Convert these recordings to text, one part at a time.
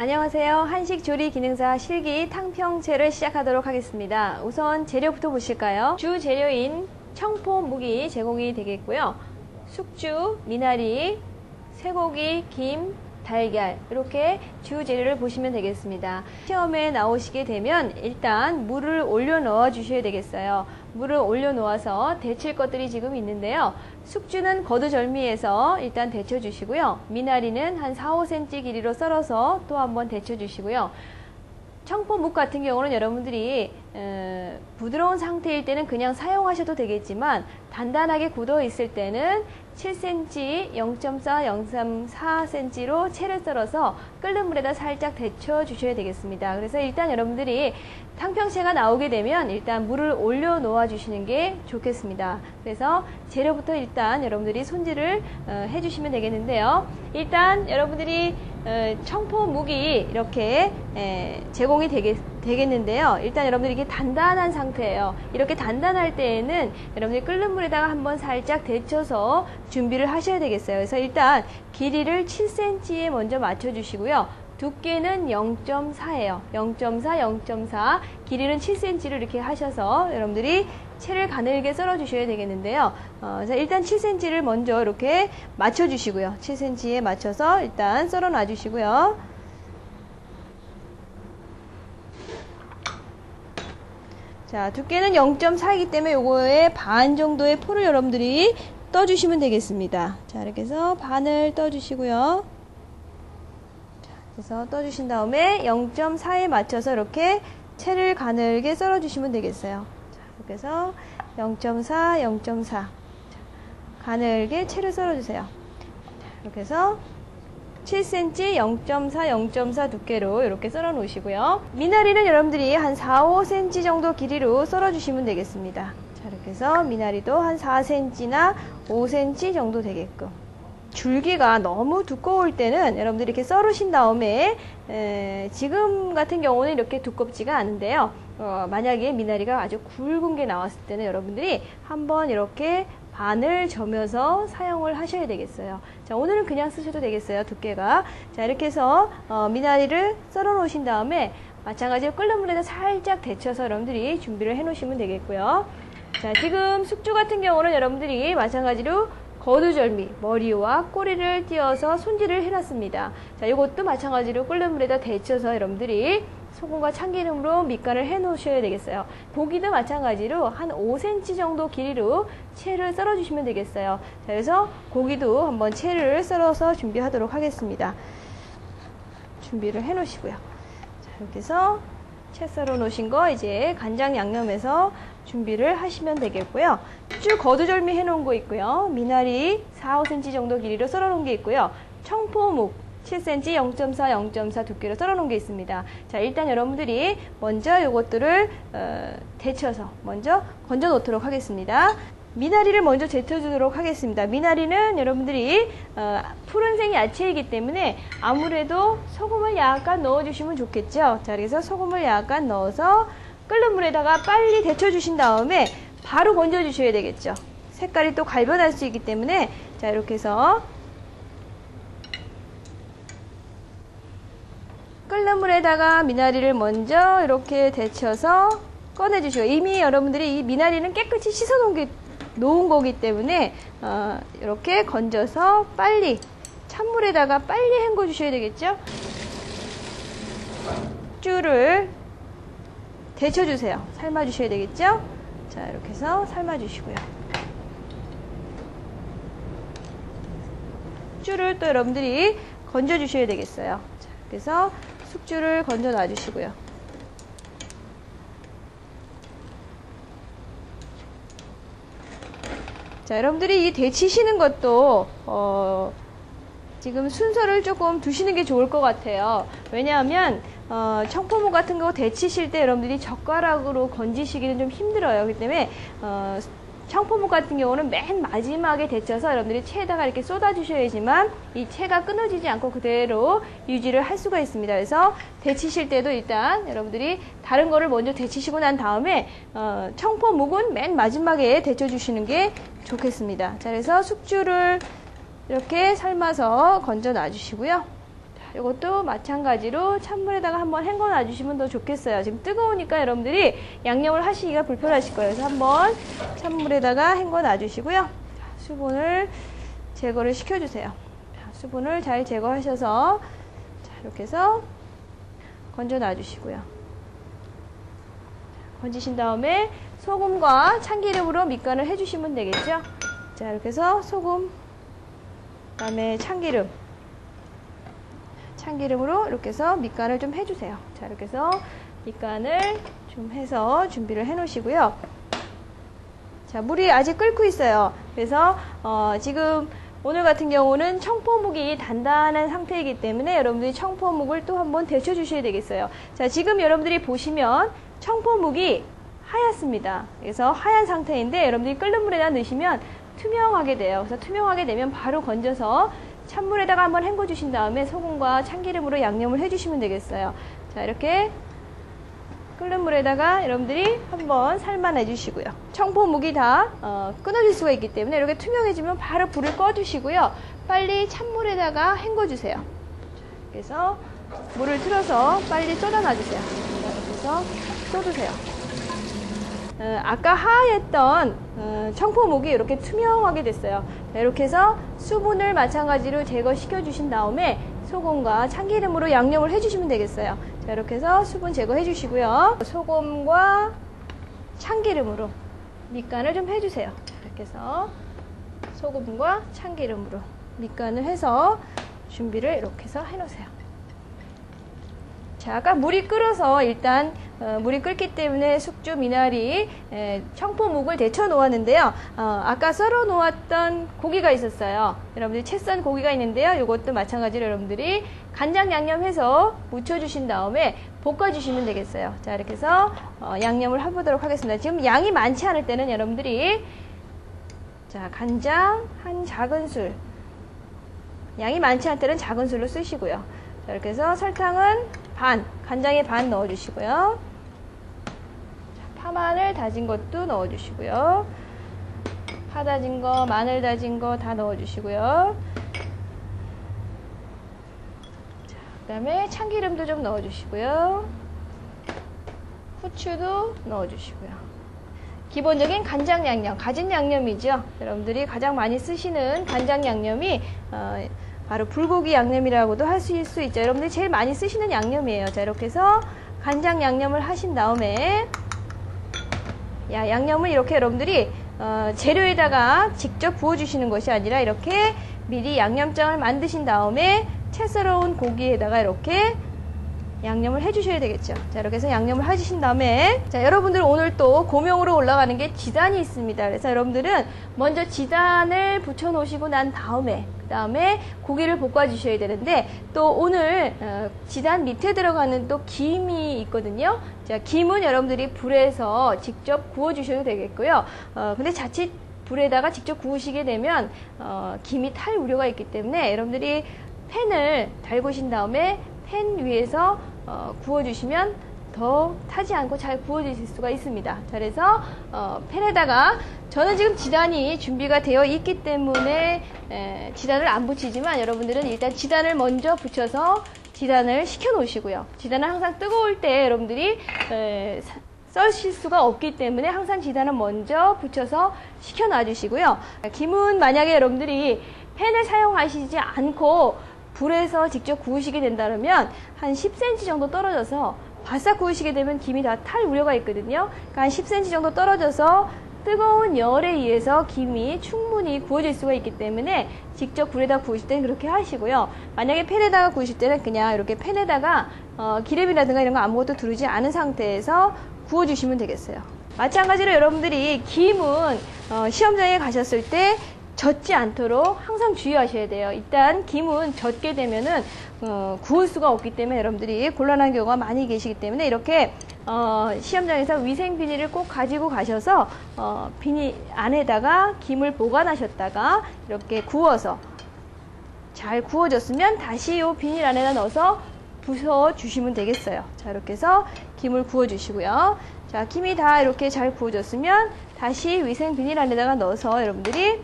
안녕하세요. 한식조리 기능사 실기 탕평채를 시작하도록 하겠습니다. 우선 재료부터 보실까요? 주 재료인 청포 묵이 제공이 되겠고요. 숙주, 미나리, 쇠고기, 김, 달걀 이렇게 주 재료를 보시면 되겠습니다. 시험에 나오시게 되면 일단 물을 올려 넣어 주셔야 되겠어요. 물을 올려 놓아서 데칠 것들이 지금 있는데요. 숙주는 거두절미해서 일단 데쳐 주시고요. 미나리는 한 4-5cm 길이로 썰어서 또 한번 데쳐 주시고요. 청포묵 같은 경우는 여러분들이 부드러운 상태일 때는 그냥 사용하셔도 되겠지만 단단하게 굳어 있을 때는 7cm, 0.4, 0.4cm로 채를 썰어서 끓는 물에다 살짝 데쳐 주셔야 되겠습니다. 그래서 일단 여러분들이 탕평채가 나오게 되면 일단 물을 올려 놓아 주시는 게 좋겠습니다. 그래서 재료부터 일단 여러분들이 손질을 해 주시면 되겠는데요. 일단 여러분들이 청포묵이 이렇게 제공이 되겠는데요. 일단 여러분들이 이게 단단한 상태예요. 이렇게 단단할 때에는 여러분들이 끓는 물에다가 한번 살짝 데쳐서 준비를 하셔야 되겠어요. 그래서 일단 길이를 7cm에 먼저 맞춰 주시고요. 두께는 0.4예요. 0.4, 0.4 길이는 7cm를 이렇게 하셔서 여러분들이 채를 가늘게 썰어 주셔야 되겠는데요. 자, 일단 7cm를 먼저 이렇게 맞춰 주시고요. 7cm에 맞춰서 일단 썰어 놔 주시고요. 자, 두께는 0.4이기 때문에 요거의 반 정도의 포를 여러분들이 떠 주시면 되겠습니다. 자, 이렇게 해서 반을 떠 주시고요. 그래서 떠주신 다음에 0.4에 맞춰서 이렇게 채를 가늘게 썰어 주시면 되겠어요. 자, 이렇게 해서 0.4, 0.4 가늘게 채를 썰어 주세요. 이렇게 해서 7cm, 0.4, 0.4 두께로 이렇게 썰어 놓으시고요. 미나리는 여러분들이 한 4-5cm 정도 길이로 썰어 주시면 되겠습니다. 자, 이렇게 해서 미나리도 한 4cm나 5cm 정도 되게끔. 줄기가 너무 두꺼울 때는 여러분들이 이렇게 썰으신 다음에 지금 같은 경우는 이렇게 두껍지가 않은데요. 만약에 미나리가 아주 굵은 게 나왔을 때는 여러분들이 한번 이렇게 반을 저며서 사용을 하셔야 되겠어요. 자, 오늘은 그냥 쓰셔도 되겠어요. 두께가. 자, 이렇게 해서 미나리를 썰어 놓으신 다음에 마찬가지로 끓는 물에다 살짝 데쳐서 여러분들이 준비를 해 놓으시면 되겠고요. 자, 지금 숙주 같은 경우는 여러분들이 마찬가지로 거두절미, 머리와 꼬리를 띄어서 손질을 해놨습니다. 자, 이것도 마찬가지로 끓는 물에다 데쳐서 여러분들이 소금과 참기름으로 밑간을 해 놓으셔야 되겠어요. 고기도 마찬가지로 한 5cm 정도 길이로 채를 썰어 주시면 되겠어요. 자, 그래서 고기도 한번 채를 썰어서 준비하도록 하겠습니다. 준비를 해 놓으시고요. 자, 이렇게 해서 채 썰어 놓으신 거 이제 간장 양념해서 준비를 하시면 되겠고요. 쭉 거두절미 해 놓은 거 있고요. 미나리 4-5cm 정도 길이로 썰어 놓은 게 있고요. 청포묵 7cm, 0.4, 0.4 두께로 썰어 놓은 게 있습니다. 자, 일단 여러분들이 먼저 요것들을 데쳐서 먼저 건져 놓도록 하겠습니다. 미나리를 먼저 데쳐주도록 하겠습니다. 미나리는 여러분들이 푸른색 야채이기 때문에 아무래도 소금을 약간 넣어주시면 좋겠죠. 자, 그래서 소금을 약간 넣어서 끓는 물에다가 빨리 데쳐주신 다음에 바로 건져주셔야 되겠죠. 색깔이 또 갈변할 수 있기 때문에 자, 이렇게 해서 끓는 물에다가 미나리를 먼저 이렇게 데쳐서 꺼내주시고 이미 여러분들이 이 미나리는 깨끗이 씻어 놓은 거기 때문에 이렇게 건져서 빨리 찬물에다가 빨리 헹궈 주셔야 되겠죠. 쭈를 데쳐 주세요. 삶아 주셔야 되겠죠. 자, 이렇게 해서 삶아 주시고요. 숙주를 또 여러분들이 건져 주셔야 되겠어요. 자, 그래서 숙주를 건져 놔 주시고요. 자, 여러분들이 이 데치시는 것도 지금 순서를 조금 두시는 게 좋을 것 같아요. 왜냐하면 청포묵 같은 거 데치실 때 여러분들이 젓가락으로 건지시기는 좀 힘들어요. 그렇기 때문에 청포묵 같은 경우는 맨 마지막에 데쳐서 여러분들이 채에다가 이렇게 쏟아 주셔야지만 이 채가 끊어지지 않고 그대로 유지를 할 수가 있습니다. 그래서 데치실 때도 일단 여러분들이 다른 거를 먼저 데치시고 난 다음에 청포묵은 맨 마지막에 데쳐 주시는 게 좋겠습니다. 자, 그래서 숙주를 이렇게 삶아서 건져 놔 주시고요. 자, 이것도 마찬가지로 찬물에다가 한번 헹궈 놔주시면 더 좋겠어요. 지금 뜨거우니까 여러분들이 양념을 하시기가 불편하실 거예요. 그래서 한번 찬물에다가 헹궈 놔주시고요. 수분을 제거를 시켜주세요. 수분을 잘 제거하셔서 이렇게 해서 건져 놔주시고요. 건지신 다음에 소금과 참기름으로 밑간을 해주시면 되겠죠. 자, 이렇게 해서 소금, 그 다음에 참기름으로 이렇게 해서 밑간을 좀 해주세요. 자, 이렇게 해서 밑간을 좀 해서 준비를 해 놓으시고요. 자, 물이 아직 끓고 있어요. 그래서 지금 오늘 같은 경우는 청포묵이 단단한 상태이기 때문에 여러분들이 청포묵을 또 한번 데쳐 주셔야 되겠어요. 자, 지금 여러분들이 보시면 청포묵이 하얗습니다. 그래서 하얀 상태인데 여러분들이 끓는 물에다 넣으시면 투명하게 돼요. 그래서 투명하게 되면 바로 건져서 찬물에다가 한번 헹궈 주신 다음에 소금과 참기름으로 양념을 해주시면 되겠어요. 자, 이렇게 끓는 물에다가 여러분들이 한번 삶아내 주시고요. 청포묵이 다 끊어질 수가 있기 때문에 이렇게 투명해지면 바로 불을 꺼 주시고요. 빨리 찬물에다가 헹궈 주세요. 그래서 물을 틀어서 빨리 쏟아 놔 주세요. 이렇게 해서 쏟으세요. 아까 하얘던 청포묵이 이렇게 투명하게 됐어요. 이렇게 해서 수분을 마찬가지로 제거시켜 주신 다음에 소금과 참기름으로 양념을 해주시면 되겠어요. 자, 이렇게 해서 수분 제거해 주시고요. 소금과 참기름으로 밑간을 좀 해주세요. 이렇게 해서 소금과 참기름으로 밑간을 해서 준비를 이렇게 해서 해놓으세요. 자, 아까 물이 끓어서 일단 물이 끓기 때문에 숙주, 미나리, 청포묵을 데쳐 놓았는데요. 아까 썰어 놓았던 고기가 있었어요. 여러분들이 채 썬 고기가 있는데요. 이것도 마찬가지로 여러분들이 간장 양념해서 묻혀주신 다음에 볶아주시면 되겠어요. 자, 이렇게 해서 양념을 해보도록 하겠습니다. 지금 양이 많지 않을 때는 여러분들이 자, 간장 한 작은술, 양이 많지 않을 때는 작은술로 쓰시고요. 자, 이렇게 해서 설탕은 간장에 반 넣어주시고요. 자, 파마늘 다진 것도 넣어주시고요. 파 다진 거, 마늘 다진 거 다 넣어주시고요. 자, 그 다음에 참기름도 좀 넣어주시고요. 후추도 넣어주시고요. 기본적인 간장 양념, 가진 양념이죠. 여러분들이 가장 많이 쓰시는 간장 양념이 바로 불고기 양념이라고도 하실 수 있죠. 여러분들이 제일 많이 쓰시는 양념이에요. 자, 이렇게 해서 간장 양념을 하신 다음에 양념을 이렇게 여러분들이 재료에다가 직접 부어주시는 것이 아니라 이렇게 미리 양념장을 만드신 다음에 채 썰어온 고기에다가 이렇게 양념을 해주셔야 되겠죠. 자, 이렇게 해서 양념을 해주신 다음에 자, 여러분들 오늘 또 고명으로 올라가는 게 지단이 있습니다. 그래서 여러분들은 먼저 지단을 붙여 놓으시고 난 다음에 그 다음에 고기를 볶아 주셔야 되는데 또 오늘 지단 밑에 들어가는 또 김이 있거든요. 자, 김은 여러분들이 불에서 직접 구워 주셔도 되겠고요. 근데 자칫 불에다가 직접 구우시게 되면 김이 탈 우려가 있기 때문에 여러분들이 팬을 달구신 다음에 팬 위에서 구워주시면 더 타지 않고 잘 구워지실 수가 있습니다. 자, 그래서 팬에다가 저는 지금 지단이 준비가 되어 있기 때문에 지단을 안 붙이지만 여러분들은 일단 지단을 먼저 붙여서 지단을 식혀 놓으시고요. 지단은 항상 뜨거울 때 여러분들이 썰실 수가 없기 때문에 항상 지단은 먼저 붙여서 식혀 놔주시고요. 김은 만약에 여러분들이 팬을 사용하시지 않고 불에서 직접 구우시게 된다면 한 10cm 정도 떨어져서 바싹 구우시게 되면 김이 다 탈 우려가 있거든요. 그러니까 한 10cm 정도 떨어져서 뜨거운 열에 의해서 김이 충분히 구워질 수가 있기 때문에 직접 불에다 구우실 때는 그렇게 하시고요. 만약에 팬에다가 구우실 때는 그냥 이렇게 팬에다가 기름이라든가 이런 거 아무것도 두르지 않은 상태에서 구워주시면 되겠어요. 마찬가지로 여러분들이 김은 시험장에 가셨을 때 젖지 않도록 항상 주의하셔야 돼요. 일단 김은 젖게 되면은 구울 수가 없기 때문에 여러분들이 곤란한 경우가 많이 계시기 때문에 이렇게 시험장에서 위생 비닐을 꼭 가지고 가셔서 비닐 안에다가 김을 보관하셨다가 이렇게 구워서 잘 구워졌으면 다시 이 비닐 안에다 넣어서 부숴 주시면 되겠어요. 자, 이렇게 해서 김을 구워 주시고요. 자, 김이 다 이렇게 잘 구워졌으면 다시 위생 비닐 안에다가 넣어서 여러분들이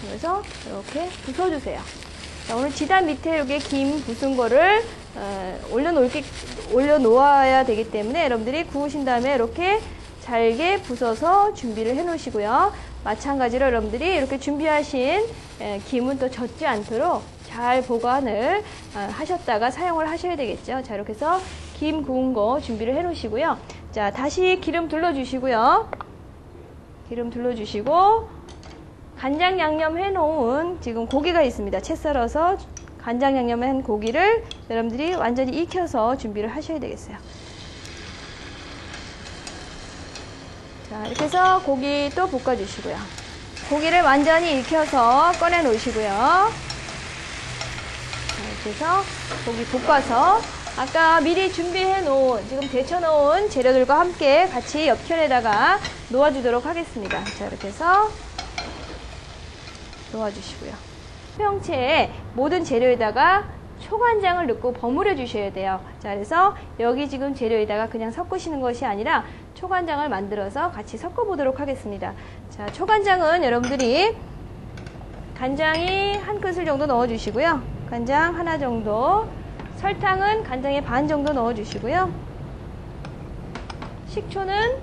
그래서 이렇게 부숴주세요. 자, 오늘 지단 밑에 이렇게 김 부순 거를 올려놓아야 되기 때문에 여러분들이 구우신 다음에 이렇게 잘게 부숴서 준비를 해 놓으시고요. 마찬가지로 여러분들이 이렇게 준비하신 김은 또 젖지 않도록 잘 보관을 하셨다가 사용을 하셔야 되겠죠. 자, 이렇게 해서 김 구운 거 준비를 해 놓으시고요. 자, 다시 기름 둘러주시고요. 기름 둘러주시고 간장 양념 해 놓은 지금 고기가 있습니다. 채 썰어서 간장 양념한 고기를 여러분들이 완전히 익혀서 준비를 하셔야 되겠어요. 자, 이렇게 해서 고기 또 볶아주시고요. 고기를 완전히 익혀서 꺼내 놓으시고요. 자, 이렇게 해서 고기 볶아서 아까 미리 준비해 놓은, 지금 데쳐 놓은 재료들과 함께 같이 옆편에다가 놓아주도록 하겠습니다. 자, 이렇게 해서 놓아주시고요. 평채에 모든 재료에다가 초간장을 넣고 버무려 주셔야 돼요. 자, 그래서 여기 지금 재료에다가 그냥 섞으시는 것이 아니라 초간장을 만들어서 같이 섞어 보도록 하겠습니다. 자, 초간장은 여러분들이 간장이 한 큰술 정도 넣어 주시고요. 간장 하나 정도, 설탕은 간장의 반 정도 넣어 주시고요. 식초는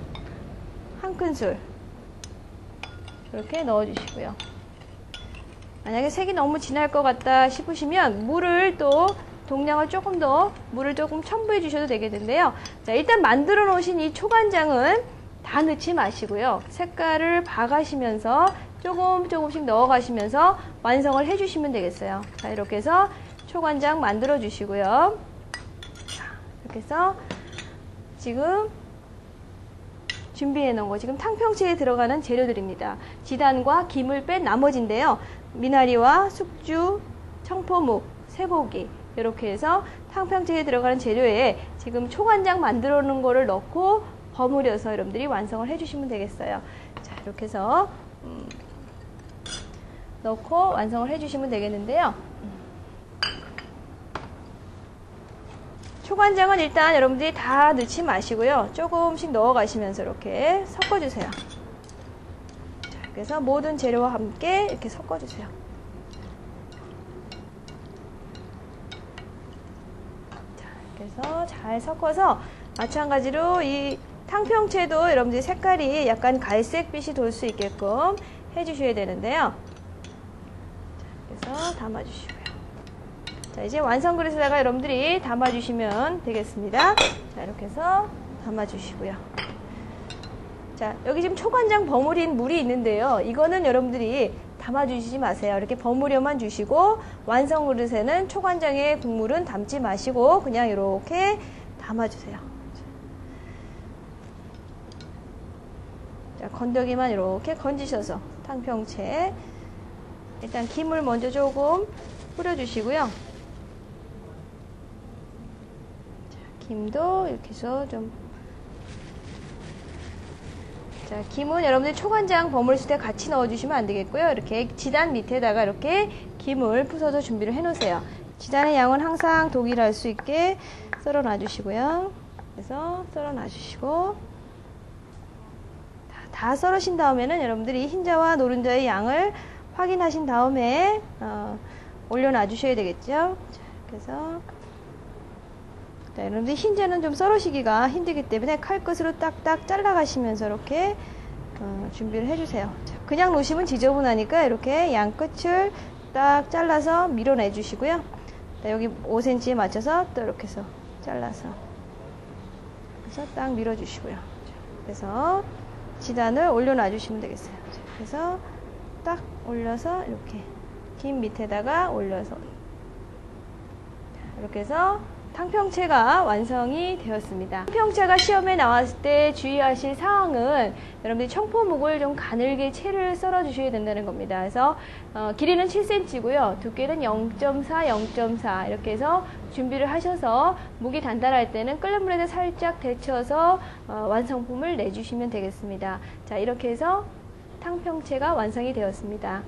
한 큰술 이렇게 넣어 주시고요. 만약에 색이 너무 진할 것 같다 싶으시면 물을 또 동량을 조금 더 물을 조금 첨부해 주셔도 되겠는데요. 자, 일단 만들어 놓으신 이 초간장은 다 넣지 마시고요. 색깔을 봐가시면서 조금씩 넣어가시면서 완성을 해주시면 되겠어요. 자, 이렇게 해서 초간장 만들어 주시고요. 자, 이렇게 해서 지금 준비해 놓은 거, 지금 탕평채에 들어가는 재료들입니다. 지단과 김을 뺀 나머지인데요. 미나리와 숙주, 청포묵, 쇠고기 이렇게 해서 탕평채에 들어가는 재료에 지금 초간장 만들어 놓은 거를 넣고 버무려서 여러분들이 완성을 해주시면 되겠어요. 자, 이렇게 해서 넣고 완성을 해주시면 되겠는데요. 초간장은 일단 여러분들이 다 넣지 마시고요. 조금씩 넣어 가시면서 이렇게 섞어주세요. 자, 그래서 모든 재료와 함께 이렇게 섞어주세요. 자, 이렇게 해서 잘 섞어서 마찬가지로 이 탕평채도 여러분들이 색깔이 약간 갈색빛이 돌 수 있게끔 해주셔야 되는데요. 자, 그래서 담아주시고요. 자, 이제 완성 그릇에다가 여러분들이 담아주시면 되겠습니다. 자, 이렇게 해서 담아주시고요. 자, 여기 지금 초간장 버무린 물이 있는데요. 이거는 여러분들이 담아주시지 마세요. 이렇게 버무려만 주시고 완성 그릇에는 초간장의 국물은 담지 마시고 그냥 이렇게 담아주세요. 자, 건더기만 이렇게 건지셔서 탕평채 일단 김을 먼저 조금 뿌려주시고요. 김도 이렇게 해서 좀, 자, 김은 여러분들 초간장 버무리실 때 같이 넣어주시면 안 되겠고요. 이렇게 지단 밑에다가 이렇게 김을 부숴서 준비를 해 놓으세요. 지단의 양은 항상 동일할 수 있게 썰어 놔주시고요. 그래서 썰어 놔주시고, 다 썰으신 다음에는 여러분들이 흰자와 노른자의 양을 확인하신 다음에 올려 놔주셔야 되겠죠. 자, 그래서 자, 여러분들 흰자는 좀 썰으시기가 힘들기 때문에 칼끝으로 딱딱 잘라가시면서 이렇게 준비를 해주세요. 자, 그냥 놓으시면 지저분하니까 이렇게 양 끝을 딱 잘라서 밀어내 주시고요. 자, 여기 5cm에 맞춰서 또 이렇게 해서 잘라서 그래서 딱 밀어주시고요. 자, 그래서 지단을 올려놔 주시면 되겠어요. 자, 그래서 딱 올려서 이렇게 김 밑에다가 올려서 자, 이렇게 해서 탕평채가 완성이 되었습니다. 탕평채가 시험에 나왔을 때 주의하실 사항은 여러분들이 청포묵을 좀 가늘게 채를 썰어 주셔야 된다는 겁니다. 그래서 길이는 7cm고요. 두께는 0.4, 0.4 이렇게 해서 준비를 하셔서 묵이 단단할 때는 끓는 물에다 살짝 데쳐서 완성품을 내주시면 되겠습니다. 자, 이렇게 해서 탕평채가 완성이 되었습니다.